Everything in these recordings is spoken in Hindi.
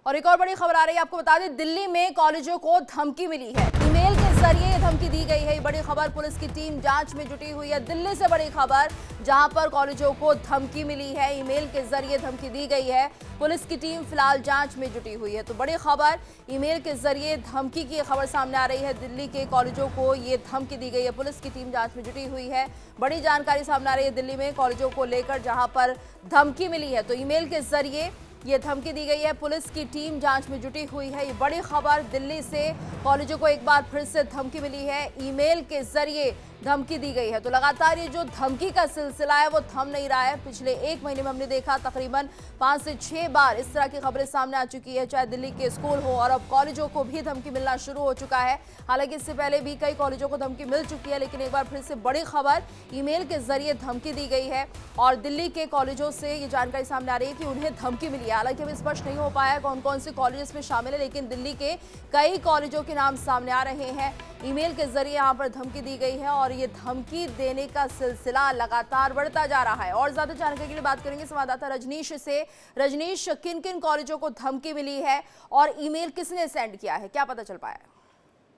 और एक और बड़ी खबर आ रही है, आपको बता दें दिल्ली में कॉलेजों को धमकी मिली है। ईमेल के जरिए ये धमकी दी गई है। ये बड़ी खबर, पुलिस की टीम जांच में जुटी हुई है। दिल्ली से बड़ी खबर, जहां पर कॉलेजों को धमकी मिली है, ईमेल के जरिए धमकी दी गई है। पुलिस की टीम फिलहाल जांच में जुटी हुई है। तो बड़ी खबर, ईमेल के जरिए धमकी की खबर सामने आ रही है। दिल्ली के कॉलेजों को ये धमकी दी गई है। पुलिस की टीम जांच में जुटी हुई है। बड़ी जानकारी सामने आ रही है दिल्ली में कॉलेजों को लेकर, जहां पर धमकी मिली है। तो ईमेल के जरिए ये धमकी दी गई है। पुलिस की टीम जांच में जुटी हुई है। ये बड़ी खबर, दिल्ली से कॉलेजों को एक बार फिर से धमकी मिली है। ईमेल के जरिए धमकी दी गई है। तो लगातार ये जो धमकी का सिलसिला है वो थम नहीं रहा है। पिछले एक महीने में हमने देखा तकरीबन 5 से 6 बार इस तरह की खबरें सामने आ चुकी है, चाहे दिल्ली के स्कूल हो, और अब कॉलेजों को भी धमकी मिलना शुरू हो चुका है। हालांकि इससे पहले भी कई कॉलेजों को धमकी मिल चुकी है, लेकिन एक बार फिर से बड़ी खबर, ईमेल के जरिए धमकी दी गई है। और दिल्ली के कॉलेजों से ये जानकारी सामने आ रही है कि उन्हें धमकी मिली है। हालांकि अभी स्पष्ट नहीं हो पाया कौन कौन से कॉलेज इसमें शामिल है, लेकिन दिल्ली के कई कॉलेजों के नाम सामने आ रहे हैं। ईमेल के जरिए यहाँ पर धमकी दी गई है और ये धमकी देने का सिलसिला लगातार बढ़ता जा रहा है। और ज्यादा जानकारी के लिए बात करेंगे संवाददाता रजनीश से। रजनीश, किन किन कॉलेजों को धमकी मिली है और ईमेल किसने सेंड किया है, क्या पता चल पाया है?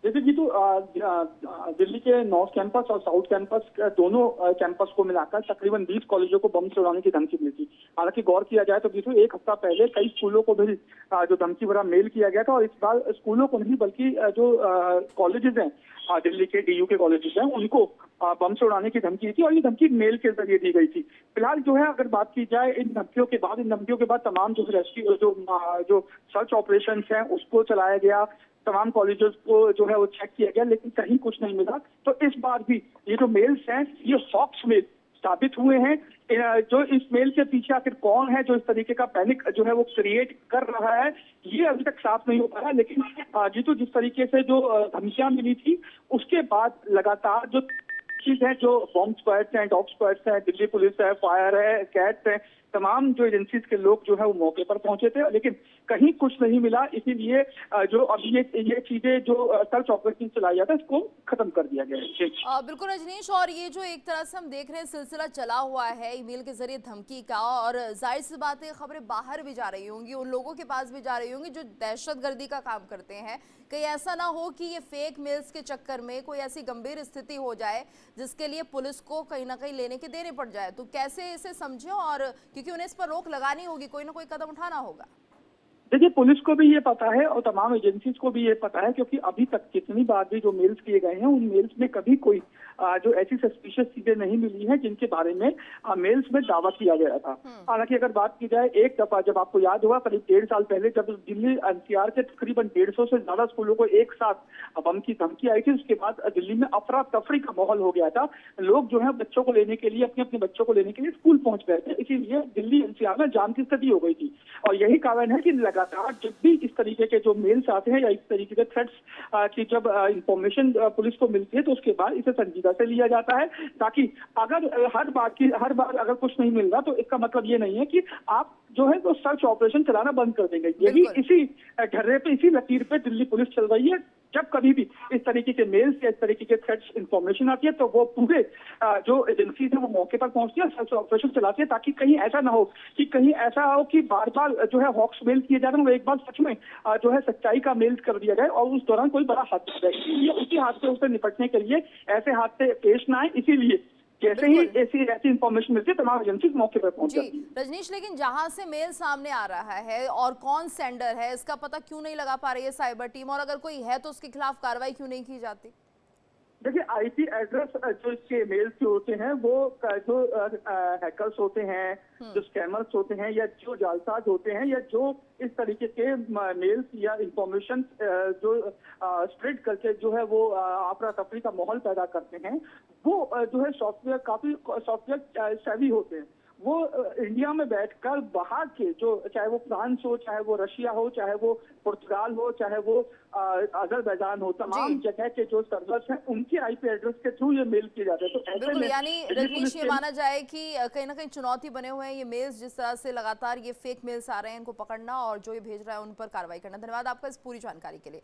जैसे कि दिल्ली के नॉर्थ कैंपस और साउथ कैंपस दोनों कैंपस को मिलाकर तकरीबन 20 कॉलेजों को बम से उड़ाने की धमकी मिली थी। हालांकि गौर किया जाए तो गीतू, एक हफ्ता पहले कई स्कूलों को भी जो धमकी भरा मेल किया गया था, और इस बार स्कूलों को नहीं बल्कि जो कॉलेजेस हैं, दिल्ली के डीयू के कॉलेजेस हैं, उनको बम से उड़ाने की धमकी थी, और ये धमकी मेल के जरिए दी गई थी। फिलहाल जो है, अगर बात की जाए इन धमकियों के बाद तमाम जो रेस्क्यू जो सर्च ऑपरेशन हैं उसको चलाया गया। तमाम कॉलेजेस को जो है वो चेक किया गया, लेकिन कहीं कुछ नहीं मिला। तो इस बार भी ये जो मेल्स हैं, ये हॉक्स मेल साबित हुए हैं। जो इस मेल के पीछे आखिर कौन है जो इस तरीके का पैनिक जो है वो क्रिएट कर रहा है, ये अभी तक साफ नहीं हो पाया। लेकिन जीतू, जिस तरीके से जो धमकियां मिली थी, उसके बाद लगातार जो चीज है, जो बॉम्ब स्क्वाड्स हैं, डॉग स्क्वाड्स हैं, दिल्ली पुलिस है, फायर है, कैट्स है, तमाम जो एजेंसीज के लोग जो है वो मौके पर पहुंचे थे, लेकिन कहीं कुछ नहीं मिला। इसीलिए जो अभी ये चीजें जो सर्च ऑपरेशन चलाया जाता है, इसको खत्म कर दिया गया है। बिल्कुल रजनीश, और ये जो एक तरह से हम देख रहे हैं सिलसिला चला हुआ है ईमेल के जरिए धमकी का, और जाहिर सी बात है खबरें बाहर भी जा रही होंगी, उन लोगों के पास भी जा रही होंगी जो दहशतगर्दी का काम करते हैं। कहीं ऐसा ना हो कि ये फेक मेल्स के चक्कर में कोई ऐसी गंभीर स्थिति हो जाए जिसके लिए पुलिस को कहीं ना कहीं लेने के देने पड़ जाए। तो कैसे इसे समझें, और क्योंकि उन्हें इस पर रोक लगानी होगी, कोई ना कोई कदम उठाना होगा। देखिए, पुलिस को भी ये पता है और तमाम एजेंसीज को भी ये पता है, क्योंकि अभी तक कितनी बार भी जो मेल्स किए गए हैं, उन मेल्स में कभी कोई जो ऐसी सस्पिशियस चीजें नहीं मिली हैं जिनके बारे में मेल्स में दावा किया गया था। हालांकि अगर बात की जाए, एक दफा जब आपको याद होगा करीब 1.5 साल पहले, जब दिल्ली एनसीआर के तकरीबन 150 से ज्यादा स्कूलों को एक साथ बम की धमकी आई थी, उसके बाद दिल्ली में अफरा तफरी का माहौल हो गया था। लोग जो है बच्चों को लेने के लिए, अपने अपने बच्चों को लेने के लिए स्कूल पहुंच गए थे। इसीलिए दिल्ली एनसीआर में जाम की स्थिति हो गई थी। और यही कारण है कि लगातार जब भी इस तरीके के जो मेल्स आते हैं या इस तरीके के थ्रेट्स की जब इंफॉर्मेशन पुलिस को मिलती है, तो उसके बाद इसे संजीदा से लिया जाता है, ताकि अगर हर बार अगर कुछ नहीं मिल रहा, तो इसका मतलब ये नहीं है कि आप जो है तो सर्च ऑपरेशन चलाना बंद कर देंगे। यही इसी ढर्रे पे, इसी लकीर पे दिल्ली पुलिस चल रही है। जब कभी भी इस तरीके के मेल्स या इस तरीके के थ्रेट्स इंफॉर्मेशन आती है, तो वो पूरे जो एजेंसीज है वो मौके पर पहुंचती है, सर्च ऑपरेशन चलाती है, ताकि कहीं ऐसा ना हो कि बार बार जो है हॉक्स मेल किए जा रहे हैं, वो एक बार सच में जो है सच्चाई का मेल कर दिया जाए और उस दौरान कोई बड़ा हादसा हो जाए। इसलिए उसी हादसे से निपटने के लिए ऐसे हादसे पेश ना आए, इसीलिए जैसे ही ऐसी इंफॉर्मेशन मिलती है, तमाम एजेंसी मौके पर पहुंच जाती है। रजनीश, लेकिन जहां से मेल सामने आ रहा है और कौन सेंडर है, इसका पता क्यों नहीं लगा पा रही है साइबर टीम, और अगर कोई है तो उसके खिलाफ कार्रवाई क्यों नहीं की जाती? देखिए, आईपी एड्रेस जो इसके मेल्स के होते हैं, वो जो हैकर्स होते हैं, जो स्कैमर्स होते हैं, या जो जालसाज होते हैं, या जो इस तरीके के मेल्स या इंफॉर्मेशन जो स्प्रेड करके जो है वो अफरा तफरी का माहौल पैदा करते हैं, वो जो है काफी सॉफ्टवेयर सेवी होते हैं। वो इंडिया में बैठकर बाहर के जो, चाहे वो फ्रांस हो, चाहे वो रशिया हो, चाहे वो पुर्तगाल हो, चाहे वो अजरबैजान हो, तमाम जगह के जो सर्वर्स हैं, उनके आईपी एड्रेस के थ्रू ये मेल किए जाते हैं। तो ऐसे में यानी रजनीश, ये माना जाए कि कहीं ना कहीं चुनौती बने हुए हैं ये मेल्स, जिस तरह से लगातार ये फेक मेल्स आ रहे हैं, इनको पकड़ना और जो ये भेज रहा है उन पर कार्रवाई करना। धन्यवाद आपका इस पूरी जानकारी के लिए।